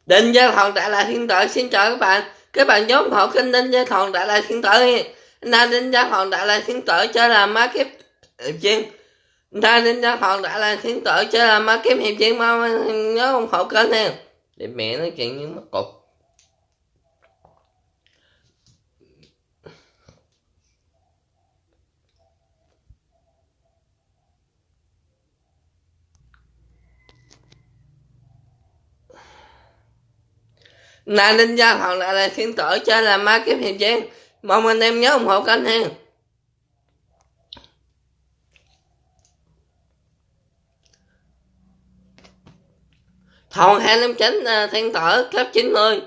Đinh Gia Thòn Đại La Thiên Tử xin chào các bạn nhớ ủng hộ kênh Đinh Gia Thòn Đại La Thiên Tử. Đinh Gia Thòn Đại La Thiên Tử chơi là má kiếp chuyên. Đinh Gia Thòn Đại La Thiên Tử chơi là má kiếp hiệp chuyên, mau nhớ ủng hộ kênh nha. Để mẹ nói chuyện như mất cục. Đinh Gia Thòn Đại La Thiên Tử chơi là má kiếp hiệp chuyên, mong anh em nhớ ủng hộ kênh nha. Thòn 259 Thiên Tử cấp 90.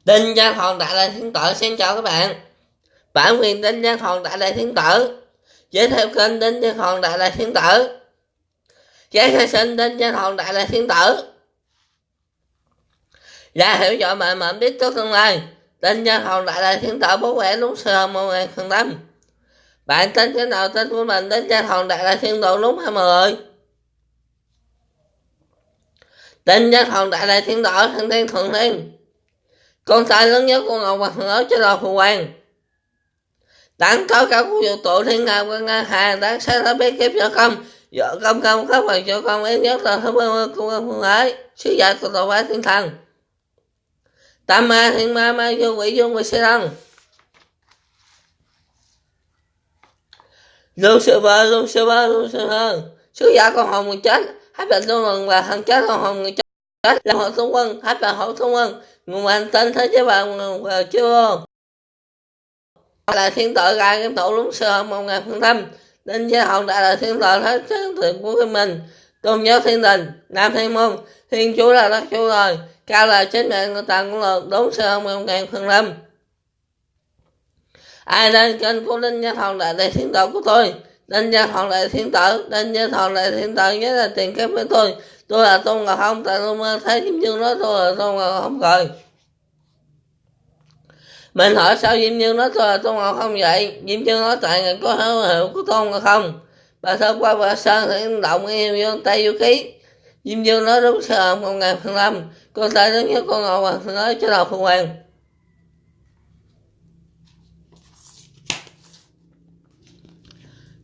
Đinh Gia Thòn Đại La Thiên Tử xin chào các bạn. Bản quyền Đinh Gia Thòn Đại La Thiên Tử, giới thiệu kênh Đinh Gia Thòn Đại La Thiên Tử, giới khai sinh Đinh Gia Thòn Đại La Thiên Tử, là hiểu rõ mọi mệnh biết trước tương lai. Đinh Gia Thòn Đại La Thiên Tử bố mẹ đúng sơ 1000%. Bạn tên cái nào tên của mình Đinh Gia Thòn Đại La Thiên Tử đúng 20. Đinh Gia Thòn Đại La Thiên Tử thăng thiên thuận thiên, con trai lớn nhất của Ngọc Hoàng Ấn cho đầu Phù Hoàng. Đảng cao cao của vũ trụ thiên ngao của Nga Hà đáng sẽ đã biết kiếp vợ công các bạn vợ công ít nhất là thứ 30 của phương ấy sứ giả của tổ bá thiên thần. Tam ma thiên ma dương vị xe đăng. Lucifer sứ giả con hồn người chết, hãy bệnh luôn lần và thần chết con hồn người chết là hộ thông quân, hãy bệnh hộ thông quân nguồn hành tinh thế giới và chưa là thiên tử ra cái tổ đúng sơ 1000%. Đinh Gia Thòn Đại La Thiên Tử hết thiên thượng của mình, tôn giáo thiên đình, nam thiên môn, thiên chúa là đất chúa rồi, cao là chính mẹ người ta cũng là đúng sơ 1000%. Ai lên kênh của Đinh Gia Thòn Đại La Thiên Tử của tôi Đinh Gia Thọ Đại Thiên Tử, Đinh Gia Thọ Đại Thiên Tử nhớ là tiền kiếp với tôi. Tôi là Tôn Ngộ Không, tại tôi mơ thấy Diêm Dương nói tôi là Tôn Ngộ Không rồi. Mình hỏi sao Diêm Dương nói tôi là Tôn Ngộ Không vậy? Diêm Dương nói tại ngài có hữu hiệu của Tôn Ngộ Không. Bà thơ qua bà sơn thì động yêu vô tay vô ký. Diêm Dương nói đúng sơ một ngày phần lâm. Con ta đứng nhất con Ngộ Hoàng nói cho đầu Phương Hoàng.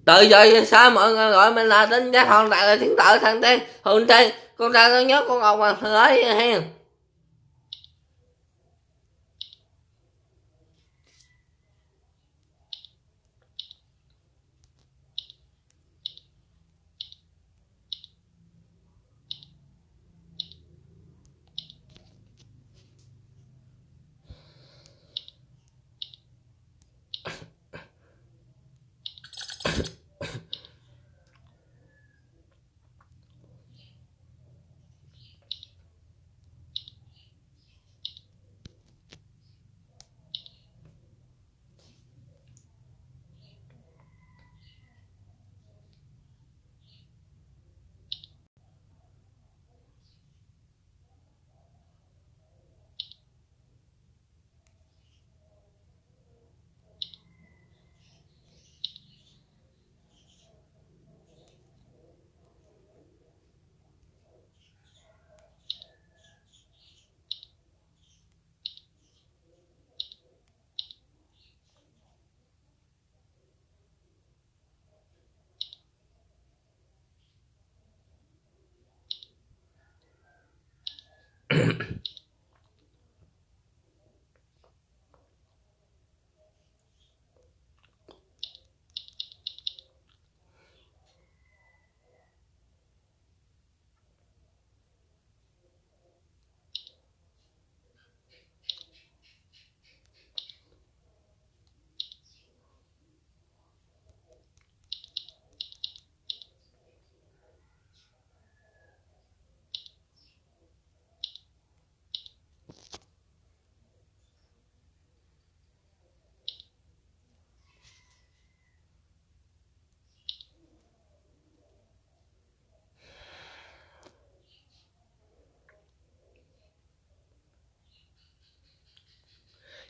Từ giờ về sau mọi người gọi mình là Đinh Gia Thọ Đại Thiên Tử thằng Tây Hùng Tây. Con ta đứng nhất con Ngộ Hoàng nói hen.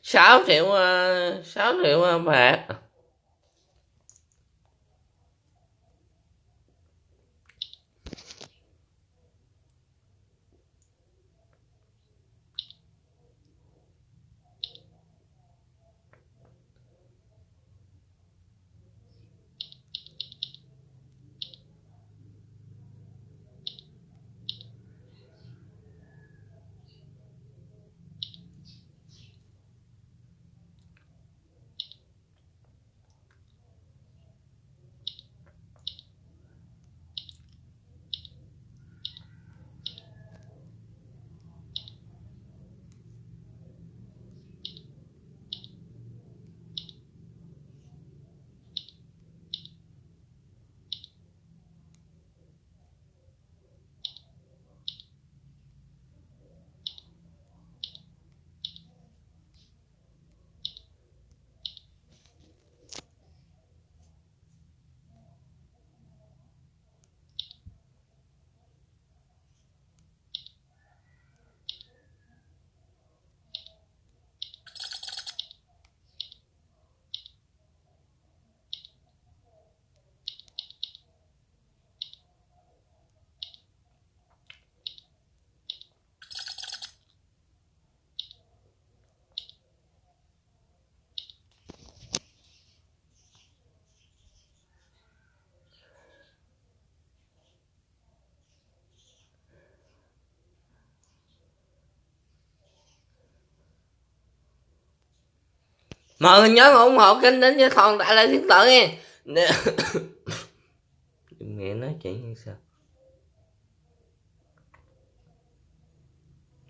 Sáu triệu bạc. Mọi người nhớ ủng hộ kênh Đinh Gia Thọ Đại Thiên Tử nha. Mẹ nói chuyện như sao?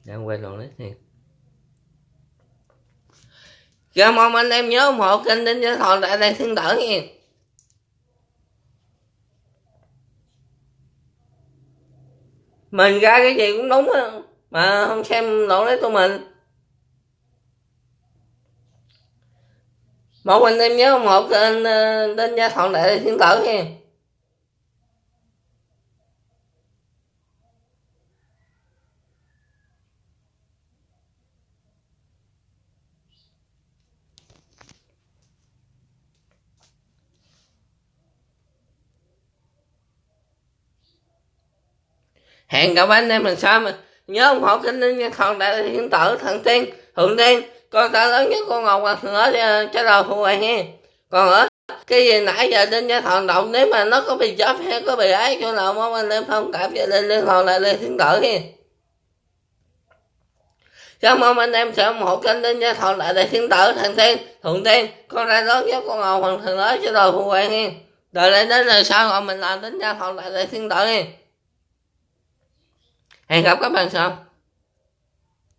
Đang quay đoạn lấy thiệt. Cảm ơn anh em nhớ ủng hộ kênh Đinh Gia Thọ Đại Thiên Tử nha. Mình ra cái gì cũng đúng á, mà không xem lỗ lấy tụi mình. Một anh em nhớ ủng hộ kênh Đinh Gia Thọ Đại Thiên Tử nha. Hẹn gặp anh em lần sau mà nhớ ủng hộ kênh Đinh Gia Thọ Đại Thiên Tử, Thần Tiên, Thượng Tiên, con ta lớn nhất con Ngọc Hoàng nữa cho đầu phụ hoàng nha. Còn ở cái gì nãy giờ Đinh Gia Thọ động, nếu mà nó có bị chấp hay có bị ái chỗ nào mong anh em thông cảm cho Đinh Gia Thọ Đại Thiên Tử nha. Cảm ơn anh em sẽ ủng hộ kênh Đinh Gia Thọ Đại Thiên Tử, Thần Tiên, Thượng Tiên, con ra lớn nhất con Ngọc Hoàng nữa cho đầu phụ hoàng nha. Rồi lại đến lần sau rồi mình làm Đinh Gia Thọ Đại Thiên Tử nha. Hẹn gặp các bạn sau.